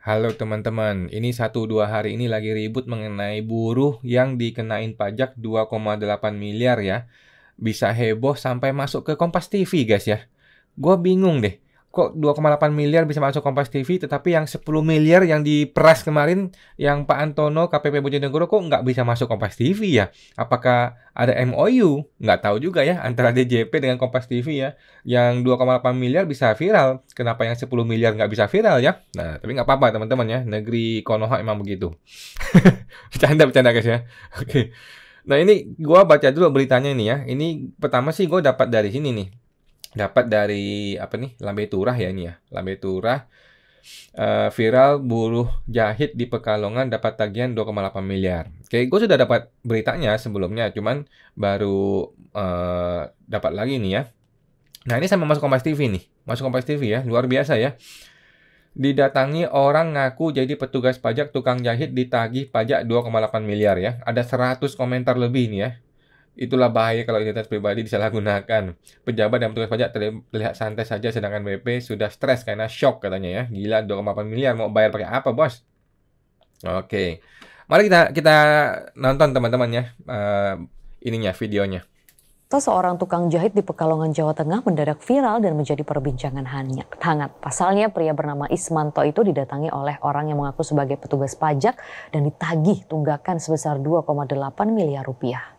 Halo teman-teman, ini 1-2 hari ini lagi ribut mengenai buruh yang dikenain pajak 2,8 miliar ya. Bisa heboh sampai masuk ke Kompas TV guys ya. Gua bingung deh, kok 2,8 miliar bisa masuk Kompas TV, tetapi yang 10 miliar yang diperas kemarin, yang Pak Antono KPP Bojonegoro kok nggak bisa masuk Kompas TV ya? Apakah ada MOU? Nggak tahu juga ya antara DJP dengan Kompas TV ya. Yang 2,8 miliar bisa viral, kenapa yang 10 miliar nggak bisa viral ya? Nah, tapi nggak apa-apa teman-teman ya, negeri Konoha emang begitu. Bercanda-bercanda guys ya. Oke. Nah ini gua baca dulu beritanya ini ya. Ini pertama sih gue dapat dari sini nih. Dapat dari apa nih? Lambe Turah ya ini ya. Lambe Turah viral buruh jahit di Pekalongan dapat tagihan 2,8 miliar. Oke, gue sudah dapat beritanya sebelumnya, cuman baru dapat lagi nih ya. Nah ini sama masuk Kompas TV nih. Masuk Kompas TV ya, luar biasa ya. Didatangi orang ngaku jadi petugas pajak tukang jahit ditagih pajak 2,8 miliar ya. Ada 100 komentar lebih nih ya. Itulah bahaya kalau identitas pribadi disalahgunakan. Pejabat dan petugas pajak terlihat santai saja sedangkan BP sudah stres karena shock katanya ya. Gila 2,8 miliar mau bayar pakai apa, Bos? Oke. Mari kita nonton teman-teman ya. Ininya videonya. Seorang tukang jahit di Pekalongan, Jawa Tengah mendadak viral dan menjadi perbincangan hangat. Pasalnya pria bernama Ismanto itu didatangi oleh orang yang mengaku sebagai petugas pajak dan ditagih tunggakan sebesar 2,8 miliar rupiah.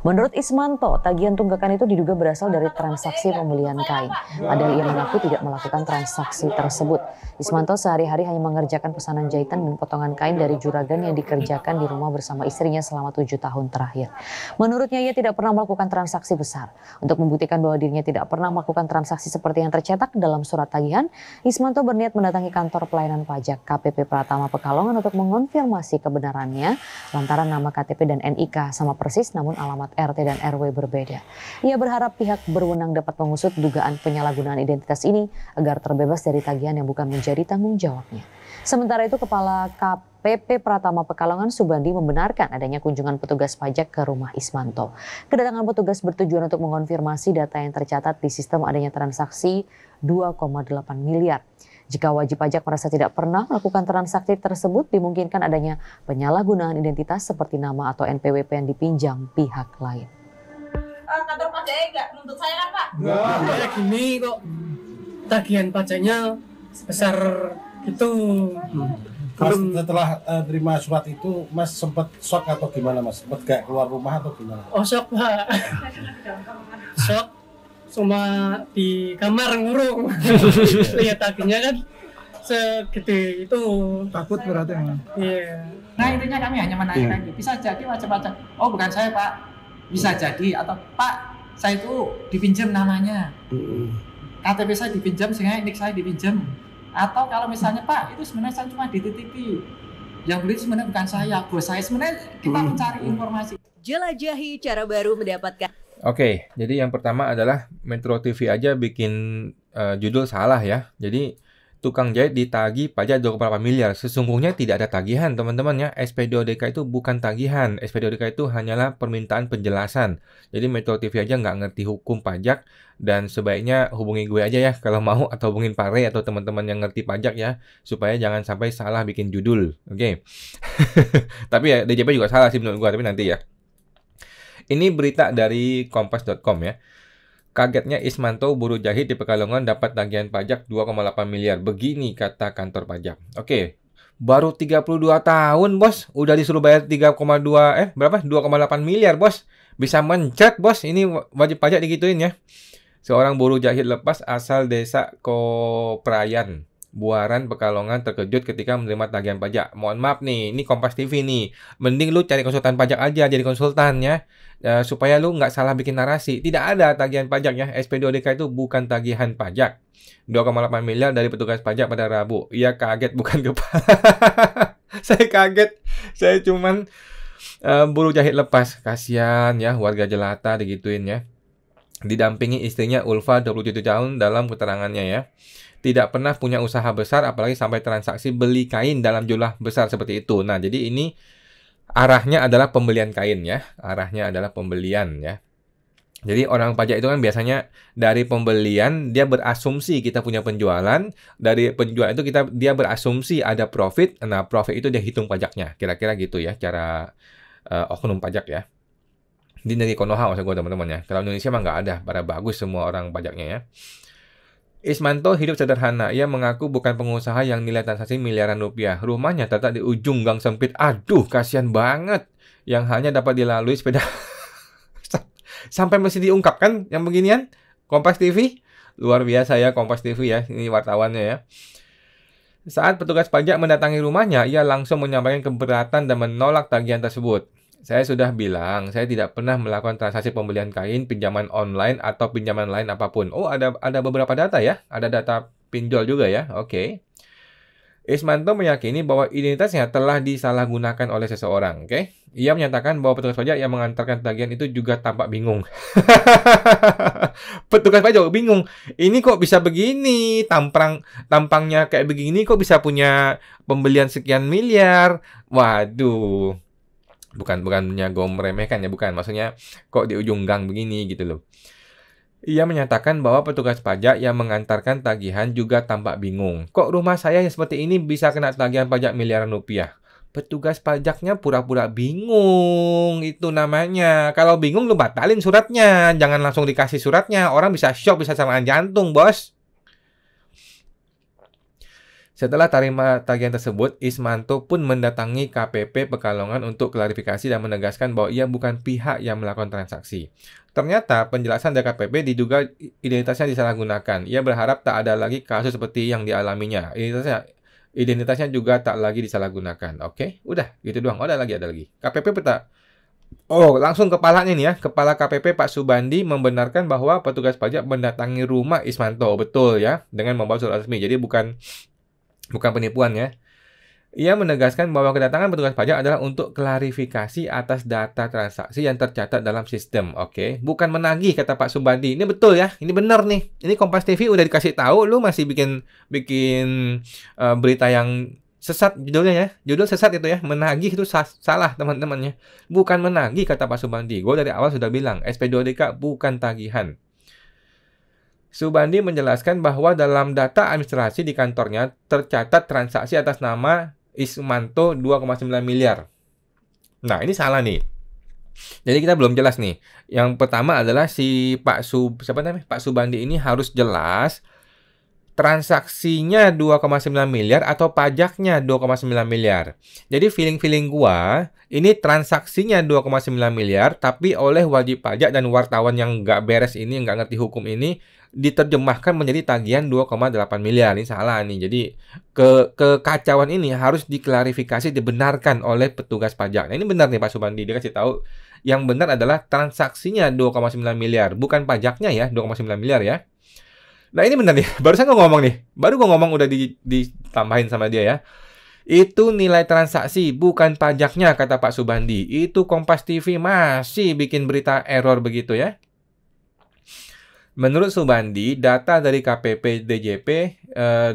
Menurut Ismanto, tagihan tunggakan itu diduga berasal dari transaksi pembelian kain. Padahal ia mengaku tidak melakukan transaksi tersebut. Ismanto sehari-hari hanya mengerjakan pesanan jahitan dan potongan kain dari juragan yang dikerjakan di rumah bersama istrinya selama 7 tahun terakhir. Menurutnya ia tidak pernah melakukan transaksi besar. Untuk membuktikan bahwa dirinya tidak pernah melakukan transaksi seperti yang tercetak dalam surat tagihan, Ismanto berniat mendatangi kantor pelayanan pajak KPP Pratama Pekalongan untuk mengonfirmasi kebenarannya lantaran nama KTP dan NIK sama persis namun alamat RT dan RW berbeda. Ia berharap pihak berwenang dapat mengusut dugaan penyalahgunaan identitas ini agar terbebas dari tagihan yang bukan menjadi tanggung jawabnya. Sementara itu, Kepala KPP Pratama Pekalongan Subandi membenarkan adanya kunjungan petugas pajak ke rumah Ismanto. Kedatangan petugas bertujuan untuk mengonfirmasi data yang tercatat di sistem adanya transaksi 2,8 miliar. Jika wajib pajak merasa tidak pernah melakukan transaksi tersebut, dimungkinkan adanya penyalahgunaan identitas seperti nama atau NPWP yang dipinjam pihak lain. Kantor pajaknya nggak nuntut saya kan, Pak? Kayak gini kok tagihan pajaknya sebesar itu. Mas setelah terima surat itu, Mas sempat shock atau gimana, Mas? Sempat gak keluar rumah atau gimana? Oh, shock, Pak. Shock. Cuma di kamar ngurung. Lihat tagihannya kan segede itu. Takut berarti emang. Iya. Nah intinya kami hanya menanyakan, bisa jadi wajib pajak. Oh bukan saya Pak, bisa jadi. Atau Pak, saya itu dipinjam namanya. KTP saya dipinjam sehingga nik saya dipinjam. Atau kalau misalnya Pak, itu sebenarnya saya cuma dititipi. Yang beli sebenarnya bukan saya, bos saya. Sebenarnya kita mencari informasi. Jelajahi cara baru mendapatkan. Oke, jadi yang pertama adalah Metro TV aja bikin judul salah ya. Jadi tukang jahit ditagih pajak 2,8 miliar. Sesungguhnya tidak ada tagihan teman-teman ya. SPDODK itu bukan tagihan. SPDODK itu hanyalah permintaan penjelasan. Jadi Metro TV aja nggak ngerti hukum pajak. Dan sebaiknya hubungi gue aja ya kalau mau. Atau hubungin Pak Rey atau teman-teman yang ngerti pajak ya. Supaya jangan sampai salah bikin judul. Oke. Tapi ya DJP juga salah sih menurut gue. Tapi nanti ya. Ini berita dari kompas.com ya. Kagetnya Ismanto buruh jahit di Pekalongan dapat tagihan pajak 2,8 miliar. Begini kata kantor pajak. Oke, baru 32 tahun bos. Udah disuruh bayar 2,8 miliar bos. Bisa mencet bos. Ini wajib pajak digituin ya. Seorang buruh jahit lepas asal desa Koprayan, Buaran, Pekalongan terkejut ketika menerima tagihan pajak. Mohon maaf nih, ini Kompas TV nih. Mending lu cari konsultan pajak aja, jadi konsultan ya. Supaya lu nggak salah bikin narasi. Tidak ada tagihan pajak ya. SPDODK itu bukan tagihan pajak. 2,8 miliar dari petugas pajak pada Rabu. Ia kaget bukan kepala. Saya kaget. Saya cuman buruh jahit lepas. Kasihan ya warga jelata digituin ya. Didampingi istrinya Ulfa 27 tahun dalam keterangannya ya. Tidak pernah punya usaha besar apalagi sampai transaksi beli kain dalam jumlah besar seperti itu. Nah, jadi ini arahnya adalah pembelian kain ya. Arahnya adalah pembelian ya. Jadi orang pajak itu kan biasanya dari pembelian dia berasumsi kita punya penjualan, dari penjualan itu dia berasumsi ada profit. Nah, profit itu dia hitung pajaknya. Kira-kira gitu ya cara oknum pajak ya. Di negeri Konoha maksud gue teman-teman ya. Kalau Indonesia mah nggak ada, pada bagus semua orang pajaknya ya. Ismanto hidup sederhana. Ia mengaku bukan pengusaha yang nilai transaksi miliaran rupiah. Rumahnya terletak di ujung gang sempit. Aduh, kasihan banget. Yang hanya dapat dilalui sepeda. Sampai mesti diungkapkan yang beginian. Kompas TV. Luar biasa ya Kompas TV ya. Ini wartawannya ya. Saat petugas pajak mendatangi rumahnya, ia langsung menyampaikan keberatan dan menolak tagihan tersebut. Saya sudah bilang, saya tidak pernah melakukan transaksi pembelian kain, pinjaman online, atau pinjaman lain apapun. Oh, ada beberapa data ya? Ada data pinjol juga ya? Oke. Ismanto meyakini bahwa identitasnya telah disalahgunakan oleh seseorang. Oke. Ia menyatakan bahwa petugas pajak yang mengantarkan tagihan itu juga tampak bingung. Petugas pajak bingung. Ini kok bisa begini? Tampangnya kayak begini kok bisa punya pembelian sekian miliar? Waduh. Bukannya gue meremehkan ya, bukan. Maksudnya kok di ujung gang begini gitu loh. Ia menyatakan bahwa petugas pajak yang mengantarkan tagihan juga tampak bingung. Kok rumah saya yang seperti ini bisa kena tagihan pajak miliaran rupiah? Petugas pajaknya pura-pura bingung, itu namanya. Kalau bingung lu batalin suratnya, jangan langsung dikasih suratnya. Orang bisa shock, bisa serangan jantung, bos. Setelah terima tagihan tersebut, Ismanto pun mendatangi KPP Pekalongan untuk klarifikasi dan menegaskan bahwa ia bukan pihak yang melakukan transaksi. Ternyata penjelasan dari KPP diduga identitasnya disalahgunakan. Ia berharap tak ada lagi kasus seperti yang dialaminya. Identitasnya juga tak lagi disalahgunakan. Oke, udah gitu doang. Oh, ada lagi. KPP peta. Oh, langsung kepalanya nih ya. Kepala KPP Pak Subandi membenarkan bahwa petugas pajak mendatangi rumah Ismanto. Betul ya, dengan membawa surat resmi. Jadi bukan penipuan ya. Ia menegaskan bahwa kedatangan petugas pajak adalah untuk klarifikasi atas data transaksi yang tercatat dalam sistem. Oke, bukan menagih kata Pak Subandi. Ini betul ya, ini benar nih. Ini Kompas TV udah dikasih tahu, lu masih bikin berita yang sesat judulnya ya. Judul sesat itu ya, menagih itu salah teman-temannya. Bukan menagih kata Pak Subandi. Gue dari awal sudah bilang, SP2DK bukan tagihan. Subandi menjelaskan bahwa dalam data administrasi di kantornya tercatat transaksi atas nama Ismanto 2,9 miliar. Nah, ini salah nih. Jadi kita belum jelas nih. Yang pertama adalah si Pak Subandi ini harus jelas transaksinya 2,9 miliar atau pajaknya 2,9 miliar. Jadi feeling gua, ini transaksinya 2,9 miliar tapi oleh wajib pajak dan wartawan yang nggak beres ini, nggak ngerti hukum ini, diterjemahkan menjadi tagihan 2,8 miliar. Ini salah nih. Jadi kekacauan ini harus diklarifikasi, dibenarkan oleh petugas pajak. Nah, ini benar nih Pak Subandi, dia kasih tahu yang benar adalah transaksinya 2,9 miliar, bukan pajaknya ya, 2,9 miliar ya. Nah, ini benar nih, barusan gue ngomong nih, baru gue ngomong udah ditambahin sama dia ya. Itu nilai transaksi, bukan pajaknya kata Pak Subandi. Itu Kompas TV masih bikin berita error begitu ya. Menurut Subandi, data dari KPP DJP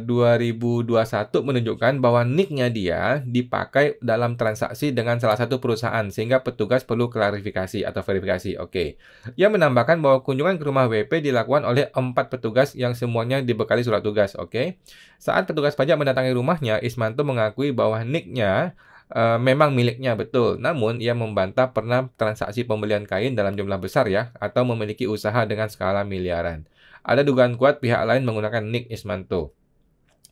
2021 menunjukkan bahwa NIK-nya dia dipakai dalam transaksi dengan salah satu perusahaan, sehingga petugas perlu klarifikasi atau verifikasi. Oke. Ia menambahkan bahwa kunjungan ke rumah WP dilakukan oleh 4 petugas yang semuanya dibekali surat tugas. Oke. Saat petugas pajak mendatangi rumahnya, Ismanto mengakui bahwa NIK-nya memang miliknya betul, namun ia membantah pernah transaksi pembelian kain dalam jumlah besar ya, atau memiliki usaha dengan skala miliaran. Ada dugaan kuat pihak lain menggunakan NIK Ismanto.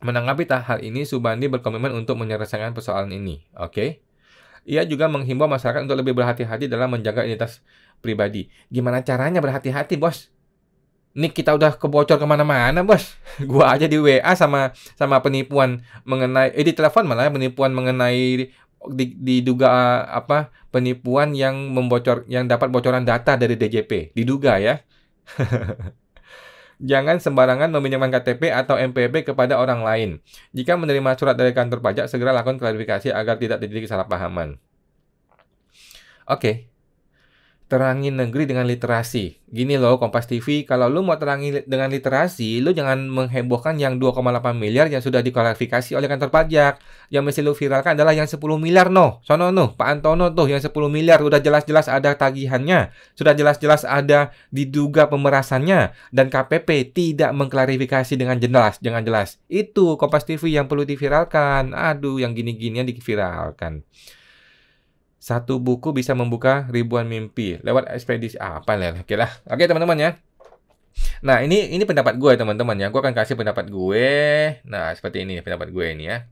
Menanggapi hal ini, Subandi berkomitmen untuk menyelesaikan persoalan ini. Oke. Ia juga menghimbau masyarakat untuk lebih berhati-hati dalam menjaga identitas pribadi. Gimana caranya berhati-hati, bos? NIK kita udah kebocor kemana-mana, bos. Gua aja di WA sama penipuan mengenai, di telepon malah penipuan mengenai diduga penipuan yang dapat bocoran data dari DJP, diduga ya. Jangan sembarangan meminjamkan KTP atau NPWP kepada orang lain. Jika menerima surat dari kantor pajak, segera lakukan klarifikasi agar tidak terjadi kesalahpahaman. Oke. Terangi negeri dengan literasi. Gini loh Kompas TV, kalau lu mau terangi dengan literasi, lu jangan menghebohkan yang 2,8 miliar yang sudah diklarifikasi oleh kantor pajak. Yang mesti lu viralkan adalah yang 10 miliar Sono Pak Antono tuh yang 10 miliar udah jelas-jelas ada tagihannya, sudah jelas-jelas ada diduga pemerasannya, dan KPP tidak mengklarifikasi dengan jelas. Itu Kompas TV yang perlu diviralkan. Aduh, yang gini-ginian diviralkan. Satu buku bisa membuka ribuan mimpi lewat ekspedisi apa lah. Oke teman-teman ya. Nah, ini pendapat gue teman-teman ya. Gue akan kasih pendapat gue. Nah, seperti ini pendapat gue ini ya.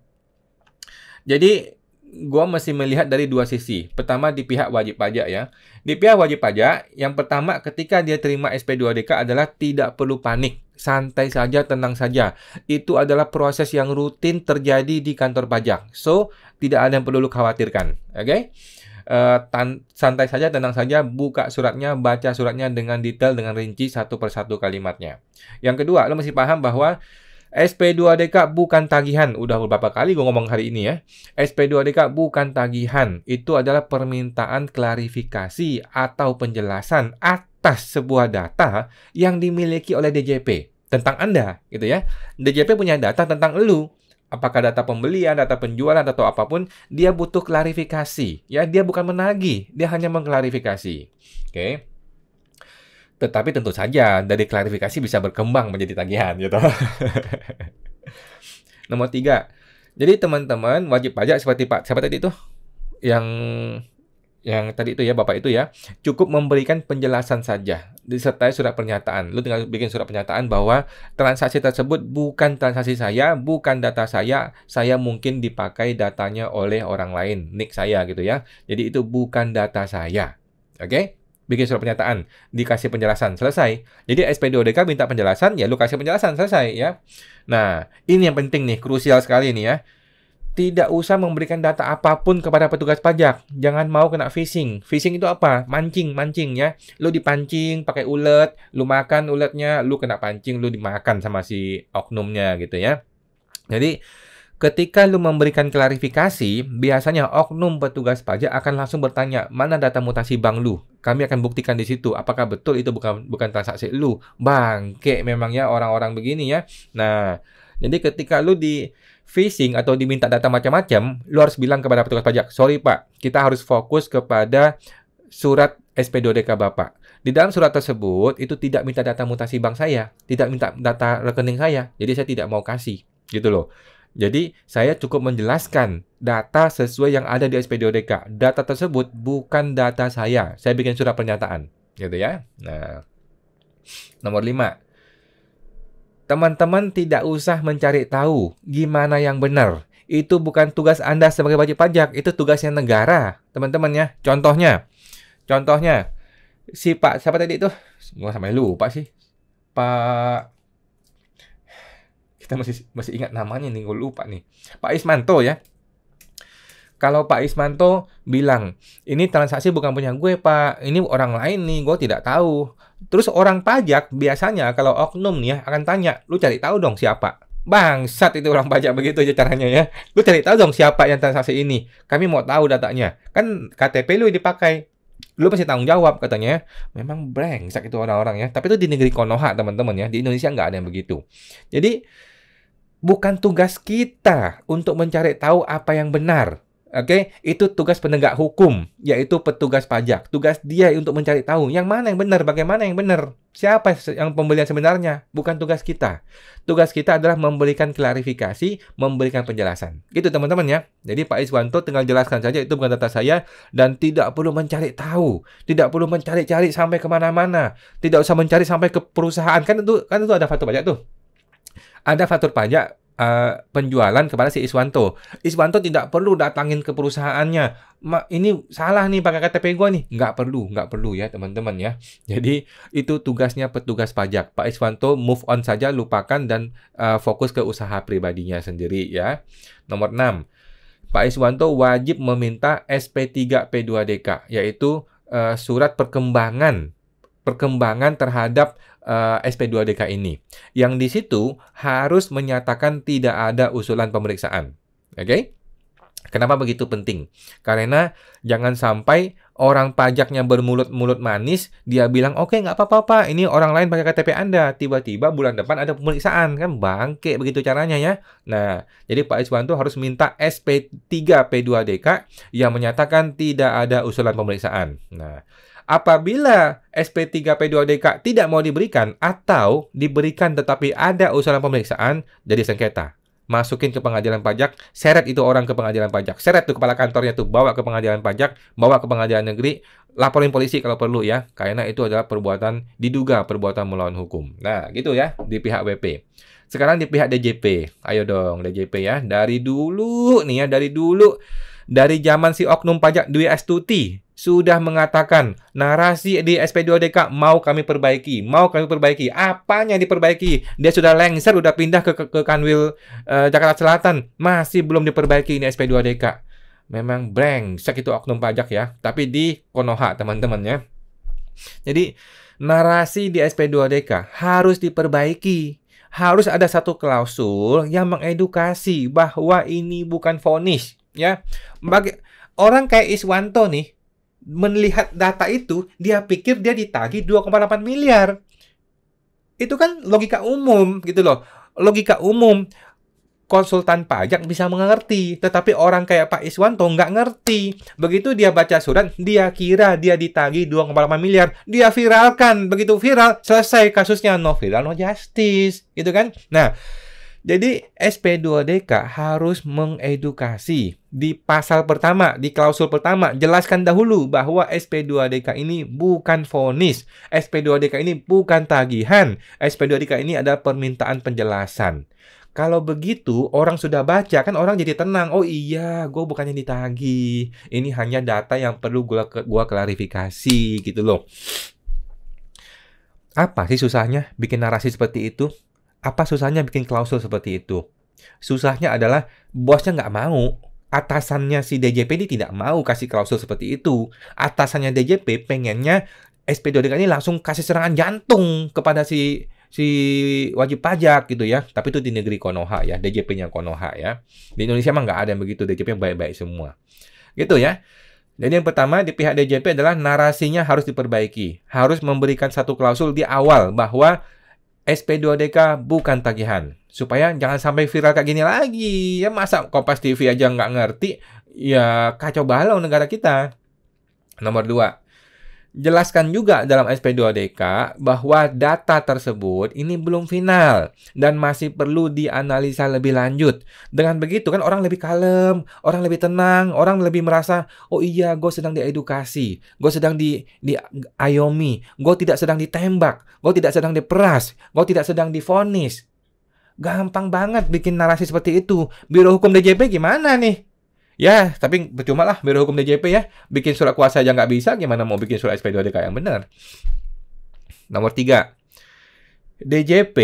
Jadi, gue mesti melihat dari dua sisi. Pertama di pihak wajib pajak ya. Di pihak wajib pajak, yang pertama ketika dia terima SP2DK adalah tidak perlu panik. Santai saja, tenang saja. Itu adalah proses yang rutin terjadi di kantor pajak. So, tidak ada yang perlu lu khawatirkan. Oke? Santai saja, tenang saja, buka suratnya, baca suratnya dengan detail, dengan rinci satu persatu kalimatnya. Yang kedua, lo mesti paham bahwa SP2DK bukan tagihan. Udah beberapa kali gue ngomong hari ini ya. SP2DK bukan tagihan. Itu adalah permintaan klarifikasi atau penjelasan atas sebuah data yang dimiliki oleh DJP tentang Anda, gitu ya. DJP punya data tentang elu. Apakah data pembelian, data penjualan, atau apapun, dia butuh klarifikasi. Ya, dia bukan menagih, dia hanya mengklarifikasi. Oke. Tetapi tentu saja dari klarifikasi bisa berkembang menjadi tagihan, gitu. Nomor 3. Jadi teman-teman wajib pajak seperti Pak siapa tadi itu? Yang tadi itu ya, Bapak itu ya, cukup memberikan penjelasan saja disertai surat pernyataan. Lu tinggal bikin surat pernyataan bahwa transaksi tersebut bukan transaksi saya, bukan data saya mungkin dipakai datanya oleh orang lain, nick saya gitu ya. Jadi itu bukan data saya. Oke? Bikin surat pernyataan, dikasih penjelasan, selesai. Jadi SP2DK minta penjelasan, ya lu kasih penjelasan, selesai ya. Nah, ini yang penting nih, krusial sekali nih ya. Tidak usah memberikan data apapun kepada petugas pajak. Jangan mau kena phishing. Phishing itu apa? Mancing ya. Lu dipancing pakai ulet, lu makan uletnya, lu kena pancing, lu dimakan sama si oknumnya gitu ya. Jadi, ketika lu memberikan klarifikasi, biasanya oknum petugas pajak akan langsung bertanya, mana data mutasi bank lu? Kami akan buktikan di situ. Apakah betul itu bukan transaksi lu? Bangke memang ya orang-orang begini ya. Nah, jadi ketika lu di phishing atau diminta data macam-macam, lu harus bilang kepada petugas pajak, sorry Pak, kita harus fokus kepada surat SP2DK Bapak. Di dalam surat tersebut, itu tidak minta data mutasi bank saya, tidak minta data rekening saya, jadi saya tidak mau kasih, gitu loh. Jadi, saya cukup menjelaskan data sesuai yang ada di SP2DK. Data tersebut bukan data saya bikin surat pernyataan, gitu ya. Nah, nomor 5. Teman-teman tidak usah mencari tahu gimana yang benar. Itu bukan tugas Anda sebagai wajib pajak, itu tugasnya negara, teman-teman ya. Contohnya, si Pak, siapa tadi itu? Gua sampai lupa sih. Pak, kita masih ingat namanya nih, gue lupa nih. Pak Ismanto ya. Kalau Pak Ismanto bilang, ini transaksi bukan punya gue Pak, ini orang lain nih, gue tidak tahu. Terus orang pajak biasanya kalau oknum nih ya akan tanya, lu cari tahu dong siapa. Bangsat itu orang pajak begitu aja caranya ya. Lu cari tahu dong siapa yang transaksi ini. Kami mau tahu datanya. Kan KTP lu dipakai. Lu pasti tanggung jawab katanya. Memang brengsek itu orang-orang ya. Tapi itu di negeri Konoha teman-teman ya. Di Indonesia nggak ada yang begitu. Jadi bukan tugas kita untuk mencari tahu apa yang benar. Oke, itu tugas penegak hukum, yaitu petugas pajak. Tugas dia untuk mencari tahu yang mana yang benar, bagaimana yang benar, siapa yang pembelian sebenarnya, bukan tugas kita. Tugas kita adalah memberikan klarifikasi, memberikan penjelasan. Gitu teman-teman ya. Jadi Pak Iswanto tinggal jelaskan saja itu bukan data saya dan tidak perlu mencari tahu, tidak perlu mencari-cari sampai kemana-mana, tidak usah mencari sampai ke perusahaan kan itu ada faktur pajak tuh. Ada faktur pajak penjualan kepada si Iswanto. Iswanto tidak perlu datangin ke perusahaannya. Ini salah nih pakai KTP gua nih. Nggak perlu ya teman-teman ya. Jadi itu tugasnya petugas pajak. Pak Iswanto move on saja, lupakan dan fokus ke usaha pribadinya sendiri ya. Nomor 6. Pak Iswanto wajib meminta SP3 P2DK, yaitu surat perkembangan terhadap SP2DK ini. Yang di situ harus menyatakan tidak ada usulan pemeriksaan. Oke? Kenapa begitu penting? Karena jangan sampai orang pajaknya bermulut-mulut manis, dia bilang, oke, nggak apa-apa, Pak, ini orang lain pakai KTP Anda. Tiba-tiba bulan depan ada pemeriksaan, kan bangke begitu caranya ya. Nah, jadi Pak Iswanto harus minta SP3 P2DK yang menyatakan tidak ada usulan pemeriksaan. Nah, apabila SP3 P2DK tidak mau diberikan atau diberikan tetapi ada usulan pemeriksaan, jadi sengketa. Masukin ke pengadilan pajak, seret itu orang ke pengadilan pajak, seret tuh kepala kantornya tuh, bawa ke pengadilan pajak, bawa ke pengadilan negeri, laporin polisi kalau perlu ya, karena itu adalah diduga perbuatan melawan hukum. Nah, gitu ya, di pihak WP. Sekarang di pihak DJP, ayo dong DJP ya, dari dulu nih ya, dari zaman si oknum pajak Dwi Astuti, sudah mengatakan narasi di SP2DK mau kami perbaiki. Apanya diperbaiki? Dia sudah lengser, sudah pindah ke Kanwil Jakarta Selatan, masih belum diperbaiki ini SP2DK. Memang brengsek itu oknum pajak ya, tapi di Konoha teman-teman ya. Jadi narasi di SP2DK harus diperbaiki. Harus ada satu klausul yang mengedukasi bahwa ini bukan vonis ya. Bagi orang kayak Iswanto nih, melihat data itu, dia pikir dia ditagih 2,8 miliar. Itu kan logika umum gitu loh. Logika umum. Konsultan pajak bisa mengerti, tetapi orang kayak Pak Iswanto nggak ngerti. Begitu dia baca surat, dia kira dia ditagih 2,8 miliar. Dia viralkan. Begitu viral, selesai kasusnya. No viral, no justice. Gitu kan? Nah, jadi SP2DK harus mengedukasi di pasal pertama, di klausul pertama, jelaskan dahulu bahwa SP2DK ini bukan vonis, SP2DK ini bukan tagihan, SP2DK ini adalah permintaan penjelasan. Kalau begitu, orang sudah baca, kan orang jadi tenang. Oh iya, gue bukannya ditagih. Ini hanya data yang perlu gue klarifikasi gitu loh. Apa sih susahnya bikin narasi seperti itu? Apa susahnya bikin klausul seperti itu? Susahnya adalah bosnya nggak mau. Atasannya si DJP ini tidak mau kasih klausul seperti itu. Atasannya DJP pengennya SP2DK ini langsung kasih serangan jantung kepada si wajib pajak gitu ya. Tapi itu di negeri Konoha ya, DJP-nya Konoha ya. Di Indonesia mah nggak ada yang begitu, DJP yang baik-baik semua. Gitu ya. Jadi yang pertama di pihak DJP adalah narasinya harus diperbaiki. Harus memberikan satu klausul di awal bahwa SP2DK bukan tagihan. Supaya jangan sampai viral kayak gini lagi. Ya masa Kompas TV aja nggak ngerti, ya kacau balau negara kita. Nomor 2. Jelaskan juga dalam SP2DK bahwa data tersebut ini belum final dan masih perlu dianalisa lebih lanjut. Dengan begitu kan orang lebih kalem, orang lebih tenang, orang lebih merasa, oh iya gue sedang diedukasi, gue sedang diayomi, gue tidak sedang ditembak, gue tidak sedang diperas, gue tidak sedang divonis. Gampang banget bikin narasi seperti itu. Biro Hukum DJP gimana nih? Ya, tapi percuma lah Biro Hukum DJP ya. Bikin surat kuasa aja nggak bisa, gimana mau bikin surat SP2DK yang benar? Nomor 3. DJP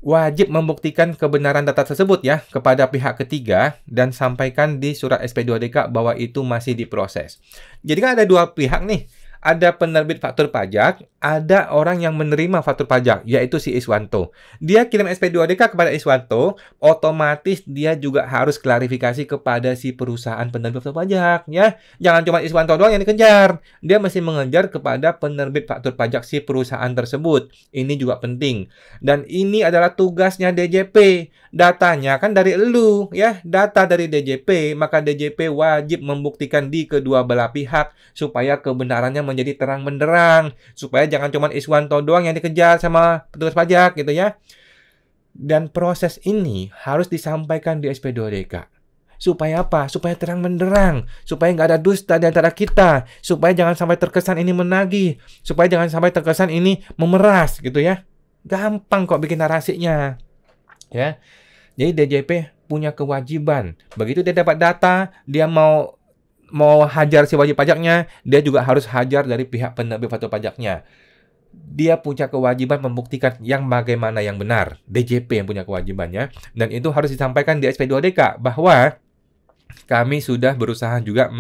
wajib membuktikan kebenaran data tersebut ya kepada pihak ketiga dan sampaikan di surat SP2DK bahwa itu masih diproses. Jadi kan ada dua pihak nih. Ada penerbit faktur pajak, ada orang yang menerima faktur pajak, yaitu si Iswanto. Dia kirim SP2DK kepada Iswanto, otomatis dia juga harus klarifikasi kepada si perusahaan penerbit faktur pajak, ya. Jangan cuma Iswanto doang yang dikejar. Dia mesti mengejar kepada penerbit faktur pajak si perusahaan tersebut. Ini juga penting. Dan ini adalah tugasnya DJP. Datanya kan dari elu, ya. Data dari DJP, maka DJP wajib membuktikan di kedua belah pihak supaya kebenarannya menjadi terang benderang, supaya jangan cuma Iswanto doang yang dikejar sama petugas pajak gitu ya. Dan proses ini harus disampaikan di SP2DK. Supaya apa? Supaya terang benderang, supaya nggak ada dusta di antara kita, supaya jangan sampai terkesan ini menagih, supaya jangan sampai terkesan ini memeras gitu ya. Gampang kok bikin narasinya. Ya. Jadi DJP punya kewajiban. Begitu dia dapat data, dia mau hajar si wajib pajaknya, dia juga harus hajar dari pihak penerbit faktur pajaknya. Dia punya kewajiban membuktikan yang bagaimana yang benar. DJP yang punya kewajibannya. Dan itu harus disampaikan di SP2DK bahwa kami sudah berusaha juga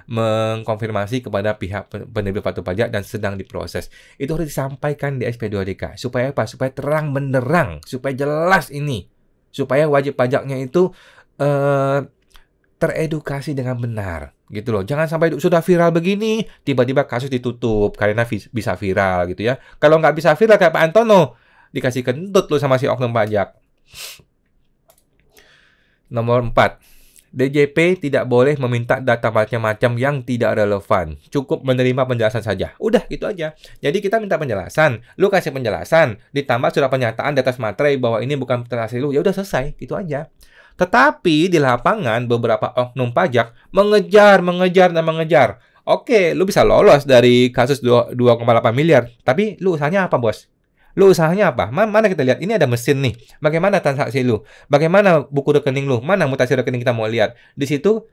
mengkonfirmasi kepada pihak penerbit faktur pajak dan sedang diproses. Itu harus disampaikan di SP2DK. Supaya apa? Supaya terang benderang. Supaya jelas ini. Supaya wajib pajaknya itu teredukasi dengan benar gitu loh. Jangan sampai sudah viral begini tiba-tiba kasus ditutup karena bisa viral gitu ya. Kalau nggak bisa viral kayak Pak Antono dikasih kentut lo sama si oknum pajak. Nomor 4, DJP tidak boleh meminta data macam-macam yang tidak relevan. Cukup menerima penjelasan saja. Udah, gitu aja. Jadi kita minta penjelasan, lu kasih penjelasan, ditambah surat pernyataan di atas materai bahwa ini bukan transaksi lu, ya udah selesai, gitu aja. Tetapi di lapangan beberapa oknum pajak mengejar. Oke, lu bisa lolos dari kasus 2,8 miliar, tapi lu usahanya apa, Bos? Lu usahanya apa? Mana kita lihat? Ini ada mesin nih. Bagaimana transaksi lu? Bagaimana buku rekening lu? Mana mutasi rekening kita mau lihat? Di situ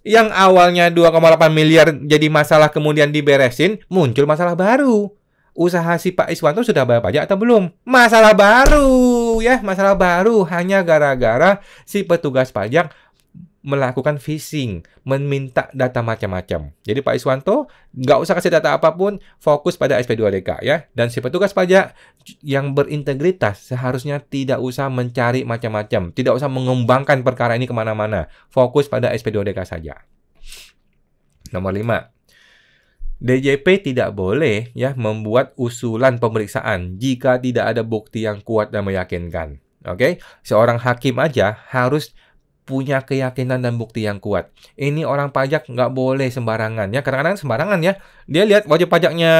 yang awalnya 2,8 miliar jadi masalah kemudian diberesin, muncul masalah baru. Usaha si Pak Iswanto sudah bayar pajak atau belum? Masalah baru ya, masalah baru hanya gara-gara si petugas pajak melakukan phishing, meminta data macam-macam. Jadi Pak Iswanto nggak usah kasih data apapun, fokus pada SP2DK ya. Dan si petugas pajak yang berintegritas seharusnya tidak usah mencari macam-macam, tidak usah mengembangkan perkara ini kemana-mana. Fokus pada SP2DK saja. Nomor 5. DJP tidak boleh ya membuat usulan pemeriksaan jika tidak ada bukti yang kuat dan meyakinkan. Oke, seorang hakim aja harus punya keyakinan dan bukti yang kuat. Ini orang pajak nggak boleh sembarangan ya. Kadang-kadang sembarangan ya. Dia lihat wajib pajaknya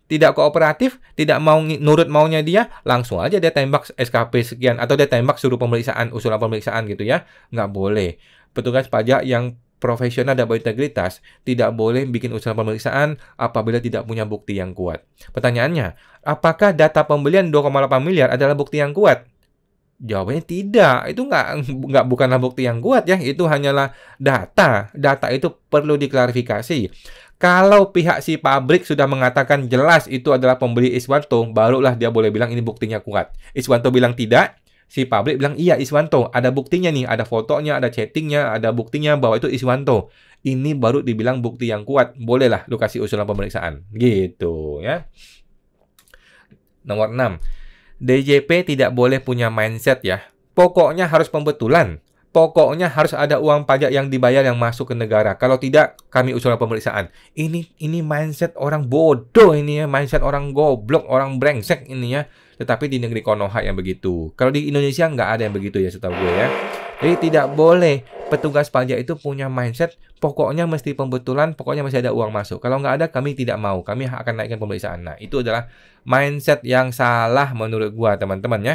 tidak kooperatif, tidak mau nurut maunya dia, langsung aja dia tembak SKP sekian atau dia tembak suruh pemeriksaan, usulan pemeriksaan gitu ya. Nggak boleh. Petugas pajak yang profesional dan berintegritas tidak boleh bikin usulan pemeriksaan apabila tidak punya bukti yang kuat. Pertanyaannya, apakah data pembelian 2,8 miliar adalah bukti yang kuat? Jawabannya tidak. Itu bukanlah bukti yang kuat ya. Itu hanyalah data. Data itu perlu diklarifikasi. Kalau pihak si pabrik sudah mengatakan jelas itu adalah pembeli Iswanto, barulah dia boleh bilang ini buktinya kuat. Iswanto bilang tidak, si pabrik bilang iya Iswanto. Ada buktinya nih, ada fotonya, ada chattingnya, ada buktinya bahwa itu Iswanto. Ini baru dibilang bukti yang kuat. Bolehlah lu kasih usulan pemeriksaan. Gitu ya. Nomor 6. DJP tidak boleh punya mindset ya. Pokoknya harus pembetulan. Pokoknya harus ada uang pajak yang dibayar yang masuk ke negara. Kalau tidak, kami usulan pemeriksaan. Ini mindset orang bodoh ini ya. Mindset orang goblok, orang brengsek ini ya. Tetapi di negeri Konoha yang begitu. Kalau di Indonesia nggak ada yang begitu ya setahu gue ya. Jadi tidak boleh petugas pajak itu punya mindset pokoknya mesti pembetulan, pokoknya masih ada uang masuk. Kalau nggak ada, kami tidak mau. Kami akan naikkan pemeriksaan. Nah, itu adalah mindset yang salah menurut gua, teman-teman ya.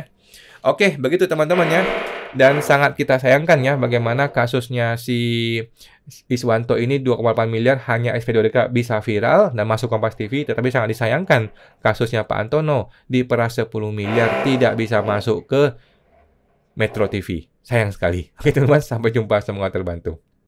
Oke, begitu teman-teman ya. Dan sangat kita sayangkan ya bagaimana kasusnya si Iswanto ini 2,8 miliar hanya SP2DK bisa viral dan masuk Kompas TV. Tetapi sangat disayangkan kasusnya Pak Antono diperas 10 miliar tidak bisa masuk ke Metro TV. Sayang sekali. Oke teman-teman, sampai jumpa. Semoga terbantu.